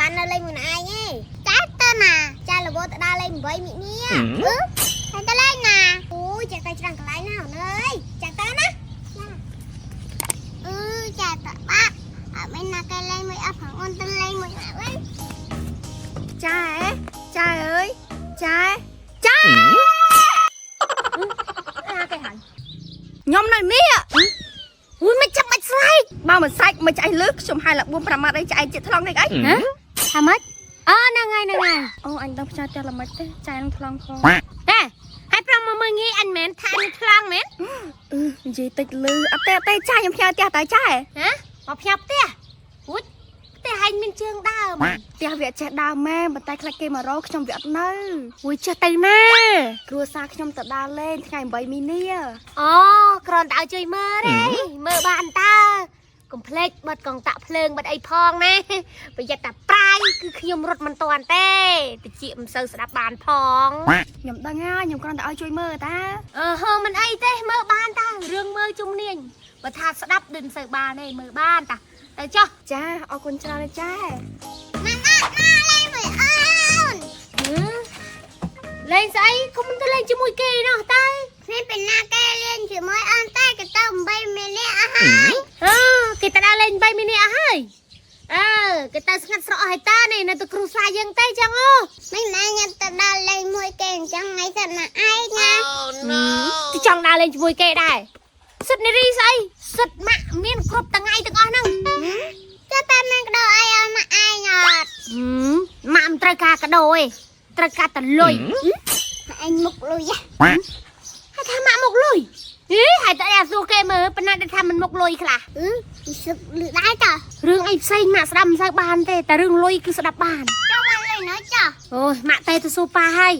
បាននៅលេងមួយឯងឯងចាទៅណាចាលវទៅដើរលេង8មីនេះហើយទៅលេងណាអូយចាទៅច្រាំងកន្លែងណាអូនអើយចាទៅណាចាទៅបាក់អត់មានណាគេលេងមួយអត់ផងអូនទៅលេងមួយវិញចាចាអើយចាចាអាគេហាញខ្ញុំនៅនេះអូយមិនចាំបាច់ស្រែកបើមិនស្រែកមិនចៃលើខ្ញុំហើយละ4 5ម៉ាត់អីចៃចិត្តថ្លង់នេះអីហ៎ថាម៉េចហ្នឹងហើយអូអញដឹងផ្សាយតែល្មិចទេចៃនឹងថ្លង់ផងតែហើយប្រងមកមើលងាយអញមិនថានឹងថ្លង់មែននិយាយតិចលឺអត់ទេចៃខ្ញុំផ្ញើផ្ទះតើចៃហ៎មកផ្ញើផ្ទះអូយផ្ទះហែងមានជើងដើមផ្ទះវាចេះដើមម៉ែប៉ុន្តែខ្លាចគេមករកខ្ញុំវាអត់នៅអូយចេះទៅណាគ្រួសារខ្ញុំទៅដើរលេងថ្ងៃ8មីនាអូគ្រាន់តែឲ្យជួយមើលទេមើលបានតើកុំភ្លេចបិទកង់តាក់ភ្លើងបិទអីផងណាប្រយ័ត្នតែប្រាយគឺខ្ញុំរត់មិនតាន់ទេតិចមិនសូវស្ដាប់បានផងខ្ញុំដឹងហើយខ្ញុំគ្រាន់តែឲ្យជួយមើលតាមិនអីទេមើលបានតារឿងមើលជំនាញបើថាស្ដាប់ដូចមិនសូវបានទេមើលបានតាទៅចុះចាអរគុណច្រើនចាម៉ាក់លេងមួយអូនលេងស្អីគុំទៅលេងជាមួយគេណោះតើនេះเป็นណាគេលេងជាមួយអូនតែគេទៅ8មីនាអស់ហើយគេទៅដើរលេង8មីនាអស់ហើយគេទៅស្ងាត់ស្រកឲ្យតានេះនៅទៅគ្រូសាយើងទៅចឹងមិនម៉ែញ៉ាំទៅដើរលេងមួយគេអញ្ចឹងថ្ងៃសិនណាឯងណាтыចង់ដើរលេងជាមួយគេដែរសិតនារីស្អីសិតម៉ាក់មានគ្រប់ថ្ងៃទាំងអស់ហ្នឹងចាតែម៉ែកដោអីឲ្យម៉ាក់ឯងអត់ម៉ាក់មិនត្រូវការកដោទេត្រូវការតែលុយអញមុខលុយហើយថាម៉ាក់មុខលុយហើយតែអាសួរគេមើលប៉ុន្តែថាមិនមុខលុយខ្លះពីសឹកលឺដែរតារឿងអីផ្សេងម៉ាក់ស្ដាប់មិនសូវបានទេតែរឿងលុយគឺស្ដាប់បានចង់បានលុយណ៎ចាអូយម៉ាក់ទេទៅសួរប៉ាហើយ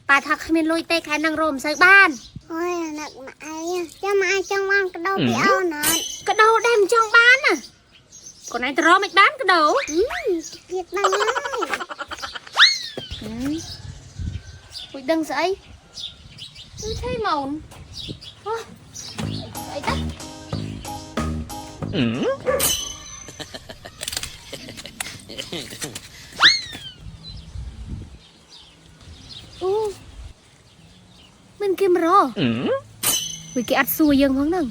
ប៉ាថាគ្មានលុយទេខែនឹងរោមិនសូវបានអូយអានឹកម៉ាក់ឯងចាំម៉ាក់ចង់បានកដោពីអូនអត់កដោដែរមិនចង់បានណាកូនឯងទៅរកមិនបានកដោទៀតដល់ហើយពុយដឹងស្អីគឺថៃម៉ោនស្អីទៅមិនគេមករវាគេអត់សួរយើងផងហ្នឹង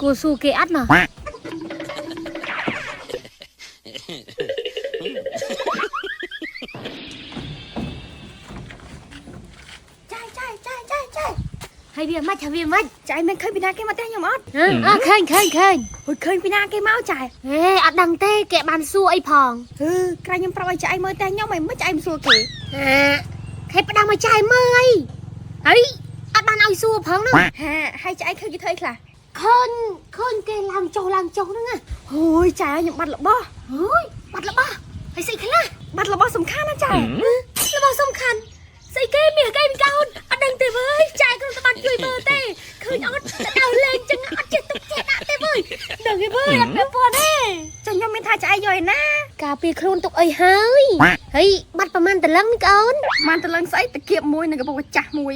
គួរសួរគេអត់ណាហើយវាមិនចៃមិនឃើញពីណាគេមកទេខ្ញុំអត់ឃើញហួយឃើញពីណាគេមកចៃអត់ដឹងទេគេបានសួរអីផងក្រែងខ្ញុំប្រាប់ឲ្យចៃមើលតែខ្ញុំមិនចៃមិនសួរគេគេផ្ដាំឲ្យចៃមើលហើយអត់បានឲ្យសួរផងហ្នឹងហើយចៃឃើញគេធ្វើអីខ្លះឃើញគេឡើងចុះហ្នឹងអូយចៃខ្ញុំបាត់របស់បាត់របស់ហើយស្អីខ្លះបាត់របស់សំខាន់ណាចៃរបស់សំខាន់ស្អីគេមានកោនអត់ដឹងទេវើយចៃគ្រាន់តែបានជួយមើលទេឃើញអត់ទៅលេងចឹងអត់ចេះទុកចេះដាក់ទេវើយដឹងទេវើយអត់ពាក់ព័ន្ធទេចុះខ្ញុំមានថាចៃយកឯណាការពារខ្លួនទុកអីហើយបាត់ប្រហែលតលឹងកអូនប្រហែលតលឹងស្អីតាគៀបមួយនិងកពុកចាស់មួយ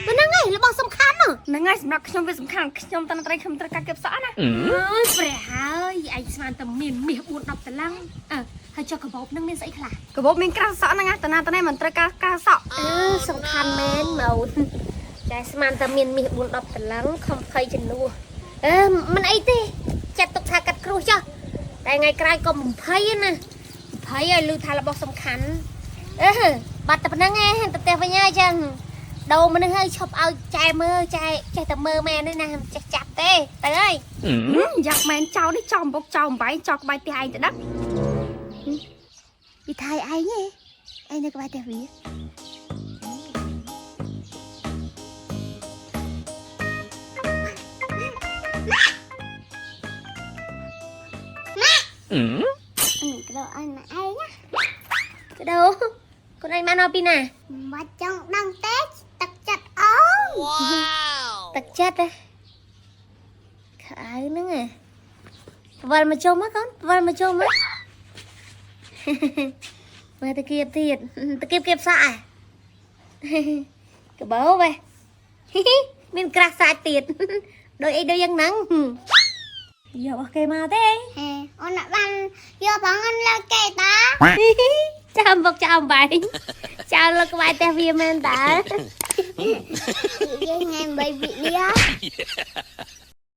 ហ្នឹងហើយរបស់សំខាន់ហ្នឹងហើយសម្រាប់ខ្ញុំវាសំខាន់ខ្ញុំតន្ត្រីខ្ញុំត្រូវការគៀបសក់ណាអើយព្រះហើយឯងស្មានតែមានមាស4 10តលឹងហើយចុះកាបូបនឹងមានស្អីខ្លះកាបូបមានក្រាស់សក់ហ្នឹងតាណាមិនត្រូវការការសក់សំខាន់មែនម៉ូនតែស្មានតែមានមាស4 10តលឹងខំភ័យជំនួសមិនអីទេចាត់ទុកថាកាត់គ្រោះចុះតែថ្ងៃក្រោយក៏បំភ័យណាភ័យឲ្យលឺថារបស់សំខាន់បាត់តែប៉ុណ្្នឹងឯងទៅផ្ទះវិញហើយចឹងដូរមនុស្សឲ្យឈប់ឲ្យចែមើលចែចេះតែមើលមែនទេណាមិនចេះចាប់ទេទៅហើយយ៉ាក់មែនចោលនេះចោលអំបុកចោលអំបាយចោលក្បែរផ្ទះឯងទៅដឹកពីថៃឯងនៅក្បែរផ្ទះវាកដោអញមកឯងណាកដោកូនឯងមកពីណាមិនចង់ដឹងទេទឹកចិត្តអូនទឹកចិត្តហ៎ខៅហ្នឹងវល់មកជុំមកកូនវល់មកជុំមកមើលតាគៀបទៀតតាគៀបសាក់កបោវ៉េមានក្រាស់សាច់ទៀតដូចអីដូចយ៉ាងហ្នឹងយករបស់គេមកទេអូនអត់បានយកផងអូនលើគេតា ចាំមកចាំបែងចៅលើក្បែរតែវាមែនតា Vậy ngày bị đi á